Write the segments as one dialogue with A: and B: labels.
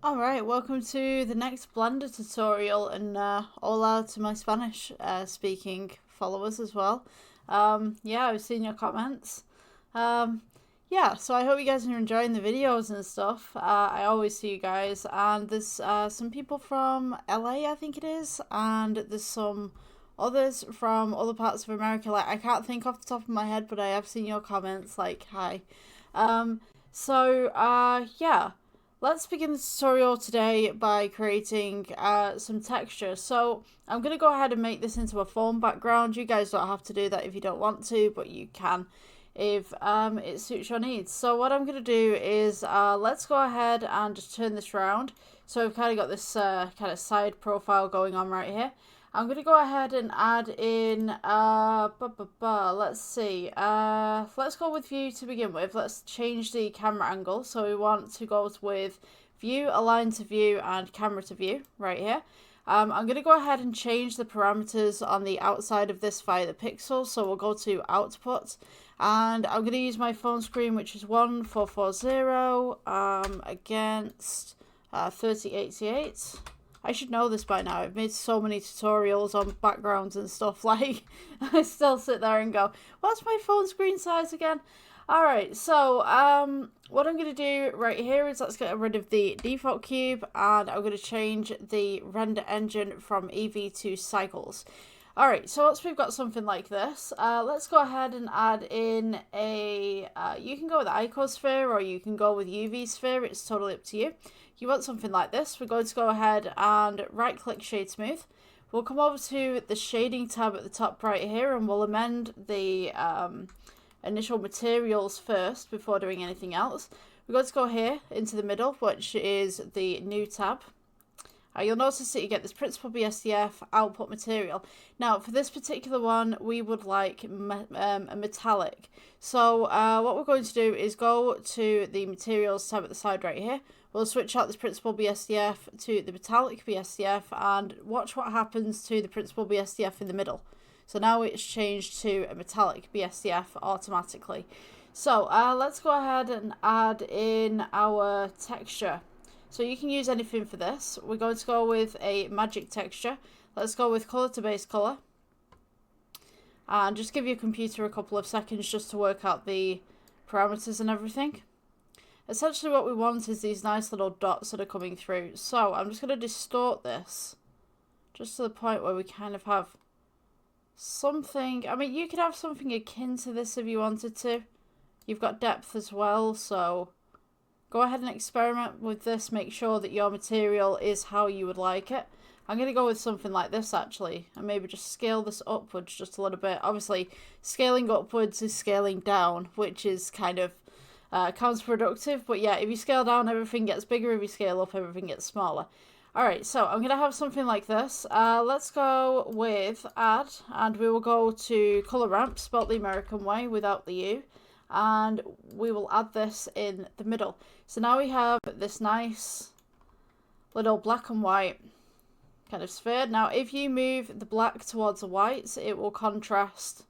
A: Alright, welcome to the next Blender tutorial and hola to my Spanish speaking followers as well. Yeah, I've seen your comments. Yeah, so I hope you guys are enjoying the videos and stuff. I always see you guys, and there's some people from LA, I think it is, and there's some others from other parts of America. Like, I can't think off the top of my head, but I have seen your comments, like, hi. Yeah. Let's begin the tutorial today by creating some texture. So I'm going to go ahead and make this into a foam background. You guys don't have to do that if you don't want to, but you can if it suits your needs. So what I'm going to do is let's go ahead and just turn this around. So I've kind of got this kind of side profile going on right here. I'm going to go ahead and add in, let's see, let's go with view to begin with. Let's change the camera angle. So we want to go with view, align to view, and camera to view right here. I'm going to go ahead and change the parameters on the outside of this via the pixels. So we'll go to output, and I'm going to use my phone screen, which is 1440 against 3088. I should know this by now. I've made so many tutorials on backgrounds and stuff. Like, I still sit there and go, what's my phone screen size again? Alright, so what I'm going to do right here is let's get rid of the default cube, and I'm going to change the render engine from Eevee to cycles. Alright, so once we've got something like this, let's go ahead and add in a, you can go with icosphere or you can go with UV sphere, it's totally up to you. You want something like this, we're going to go ahead and right click shade smooth. We'll come over to the shading tab at the top right here, and we'll amend the initial materials first before doing anything else. We're going to go here into the middle, which is the new tab. You'll notice that you get this principal BSDF output material. Now, for this particular one, we would like a metallic. So what we're going to do is go to the materials tab at the side right here. We'll switch out this principal BSDF to the metallic BSDF and watch what happens to the principal BSDF in the middle. So now it's changed to a metallic BSDF automatically. So let's go ahead and add in our texture. So you can use anything for this. We're going to go with a magic texture. Let's go with color to base color. And just give your computer a couple of seconds just to work out the parameters and everything. Essentially what we want is these nice little dots that are coming through. So I'm just going to distort this just to the point where we kind of have something. I mean, you could have something akin to this if you wanted to. You've got depth as well, so go ahead and experiment with this. Make sure that your material is how you would like it. I'm going to go with something like this actually, and maybe just scale this upwards just a little bit. Obviously, scaling upwards is scaling down, which is kind of counterproductive. But yeah, if you scale down, everything gets bigger. If you scale up, everything gets smaller. Alright, so I'm going to have something like this. Let's go with add, and we will go to color ramp, spelled the American way without the U. And we will add this in the middle. So now we have this nice little black and white kind of sphere. Now if you move the black towards the whites, it will contrast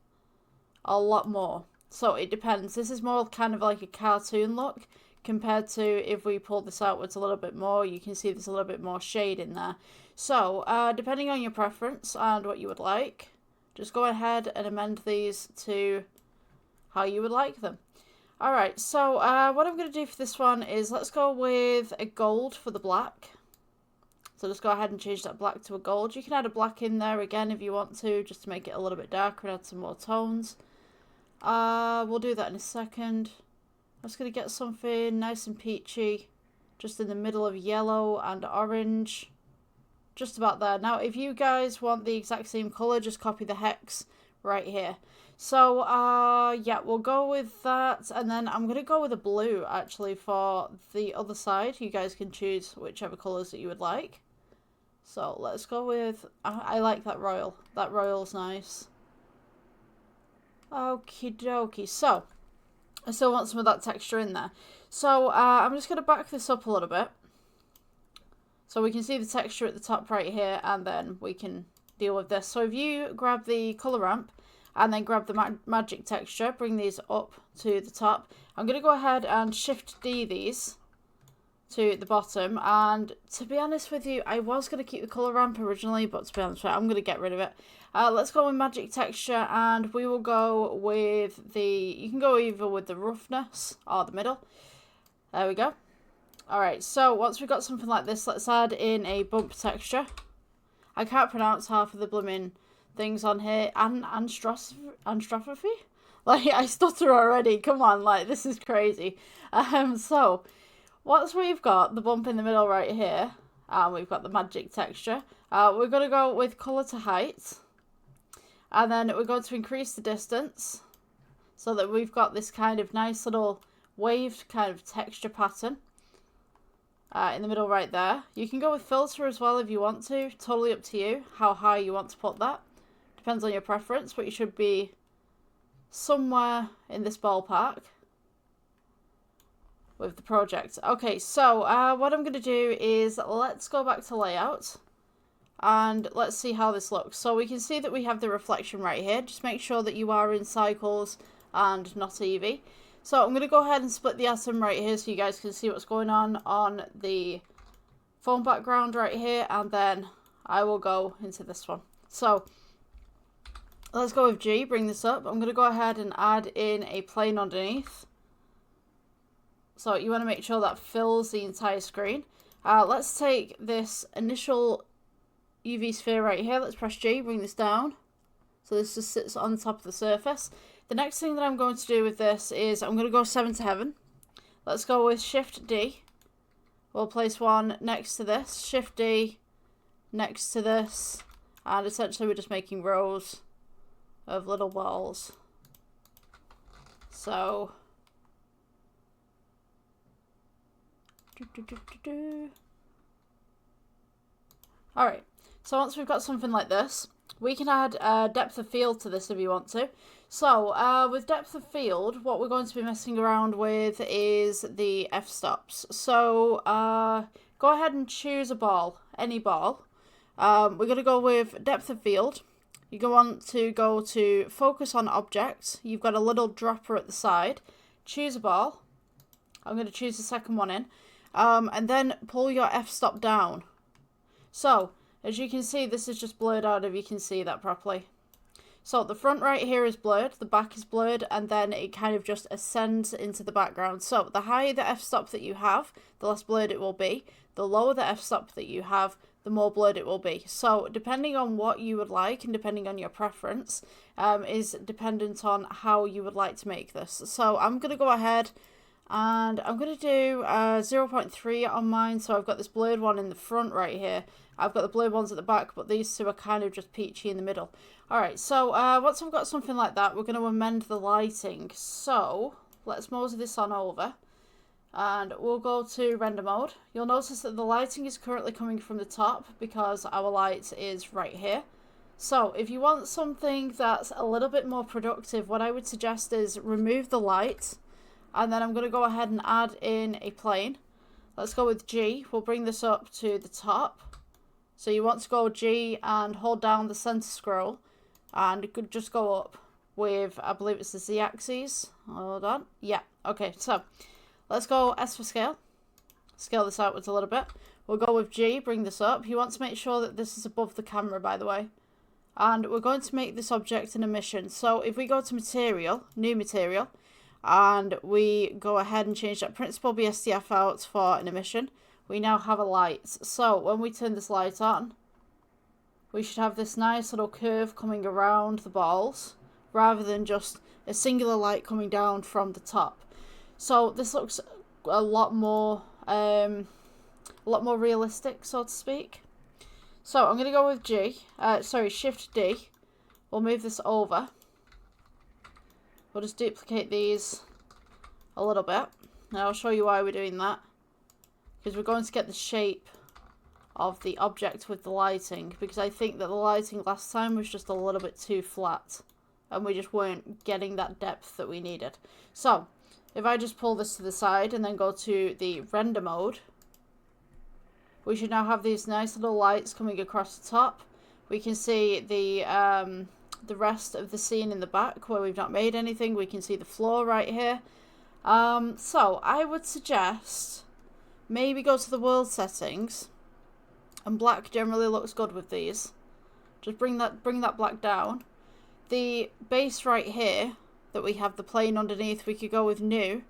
A: a lot more. So it depends. This is more kind of like a cartoon look compared to if we pull this outwards a little bit more. You can see there's a little bit more shade in there. So depending on your preference and what you would like, just go ahead and amend these to how you would like them. Alright, so what I'm going to do for this one is let's go with a gold for the black. So just go ahead and change that black to a gold. You can add a black in there again if you want to, just to make it a little bit darker and add some more tones. We'll do that in a second. I'm just going to get something nice and peachy, just in the middle of yellow and orange. Just about there. Now, if you guys want the exact same colour, just copy the hex right here. So, yeah, we'll go with that, and then I'm going to go with a blue, actually, for the other side. You guys can choose whichever colours that you would like. So, let's go with, I like that royal. That royal's nice. Okie dokie. So, I still want some of that texture in there. So, I'm just going to back this up a little bit. So we can see the texture at the top right here, and then we can deal with this. So if you grab the color ramp, and then grab the magic texture, bring these up to the top. I'm going to go ahead and Shift D these. to the bottom. And to be honest with you, I was going to keep the colour ramp originally, but to be honest with you, I'm going to get rid of it. Let's go with magic texture, and we will go with the, you can go either with the roughness or the middle. There we go. Alright, so once we've got something like this, let's add in a bump texture. I can't pronounce half of the blooming things on here. Anstrophy? Like, I stutter already. Come on, like, this is crazy. So, once we've got the bump in the middle right here, and we've got the magic texture, we're going to go with colour to height. And then we're going to increase the distance so that we've got this kind of nice little waved kind of texture pattern in the middle right there. You can go with filter as well if you want to. Totally up to you how high you want to put that. Depends on your preference, but you should be somewhere in this ballpark with the project. Okay, so what I'm going to do is let's go back to layout. And let's see how this looks. So we can see that we have the reflection right here. Just make sure that you are in cycles and not Eevee. So I'm going to go ahead and split the atom right here so you guys can see what's going on the phone background right here. And then I will go into this one. So let's go with G, bring this up. I'm going to go ahead and add in a plane underneath. So you want to make sure that fills the entire screen. Let's take this initial UV sphere right here. Let's press G, bring this down. So this just sits on the top of the surface. The next thing that I'm going to do with this is I'm going to go 7 to heaven. Let's go with Shift D. We'll place one next to this. Shift D next to this. And essentially we're just making rows of little balls. So alright, so once we've got something like this, we can add depth of field to this if you want to. So with depth of field, what we're going to be messing around with is the f-stops. So go ahead and choose a ball, any ball. We're going to go with depth of field. You want to go to focus on object. You've got a little dropper at the side. Choose a ball. I'm going to choose the second one in. And then pull your f-stop down. So, as you can see, this is just blurred out if you can see that properly. So the front right here is blurred, the back is blurred, and then it kind of just ascends into the background. So the higher the f-stop that you have, the less blurred it will be. The lower the f-stop that you have, the more blurred it will be. So depending on what you would like and depending on your preference, is dependent on how you would like to make this. So I'm going to go ahead and I'm going to do 0.3 on mine. So I've got this blurred one in the front right here. I've got the blurred ones at the back, but these two are kind of just peachy in the middle. Alright, so once I've got something like that, we're going to amend the lighting. So let's mosey this on over. And we'll go to render mode. You'll notice that the lighting is currently coming from the top because our light is right here. So if you want something that's a little bit more productive, what I would suggest is remove the light. And then I'm going to go ahead and add in a plane. Let's go with G. We'll bring this up to the top. So you want to go G and hold down the center scroll. And you could just go up with, I believe it's the Z-axis. Hold on. Yeah. Okay, so let's go S for scale. Scale this outwards a little bit. We'll go with G, bring this up. You want to make sure that this is above the camera, by the way. And we're going to make this object an emission. So if we go to material, new material, and we go ahead and change that principal BSDF out for an emission, we now have a light. So when we turn this light on, we should have this nice little curve coming around the balls, rather than just a singular light coming down from the top. So this looks a lot more realistic, so to speak. So I'm going to go with Shift D. We'll move this over. We'll just duplicate these a little bit. And I'll show you why we're doing that. Because we're going to get the shape of the object with the lighting. Because I think that the lighting last time was just a little bit too flat. And we just weren't getting that depth that we needed. So if I just pull this to the side and then go to the render mode, we should now have these nice little lights coming across the top. We can see the rest of the scene in the back where we've not made anything. We can see the floor right here. So I would suggest maybe go to the world settings, and black generally looks good with these. Just bring that black down. The base right here that we have the plane underneath, we could go with new,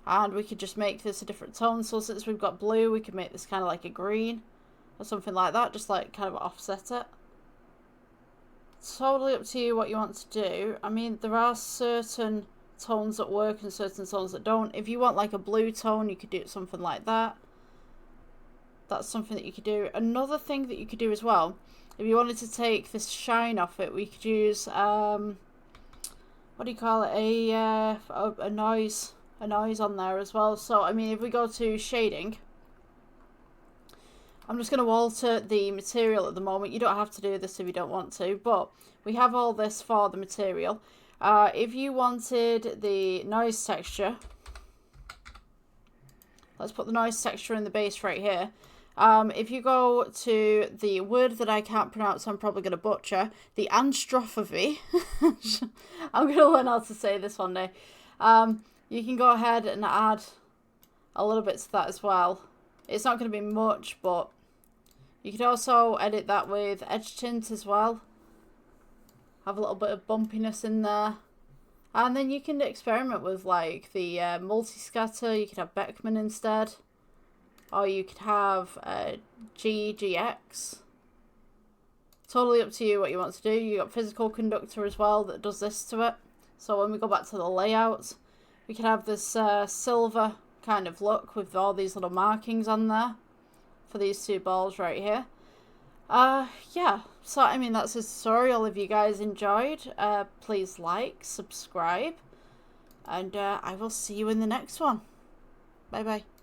A: and we could just make this a different tone. So since we've got blue, we could make this kind of like a green or something like that, just like kind of offset it. Totally up to you what you want to do. I mean, there are certain tones that work and certain tones that don't. If you want like a blue tone, you could do something like that. That's something that you could do. Another thing that you could do as well, if you wanted to take this shine off it, we could use what do you call it, a noise on there as well. So I mean, if we go to shading, I'm just going to alter the material at the moment. You don't have to do this if you don't want to, but we have all this for the material. If you wanted the noise texture, let's put the noise texture in the base right here. If you go to the word that I can't pronounce, I'm probably going to butcher, the anstrophe. I'm going to learn how to say this one day. You can go ahead and add a little bit to that as well. It's not going to be much, but you could also edit that with edge tint as well. Have a little bit of bumpiness in there. And then you can experiment with like the multi-scatter. You could have Beckman instead. Or you could have GGX. Totally up to you what you want to do. You got physical conductor as well that does this to it. So when we go back to the layout, we can have this silver kind of look with all these little markings on there for these two balls right here. Yeah, so I mean that's a tutorial. If you guys enjoyed, please like, subscribe, and I will see you in the next one. Bye bye.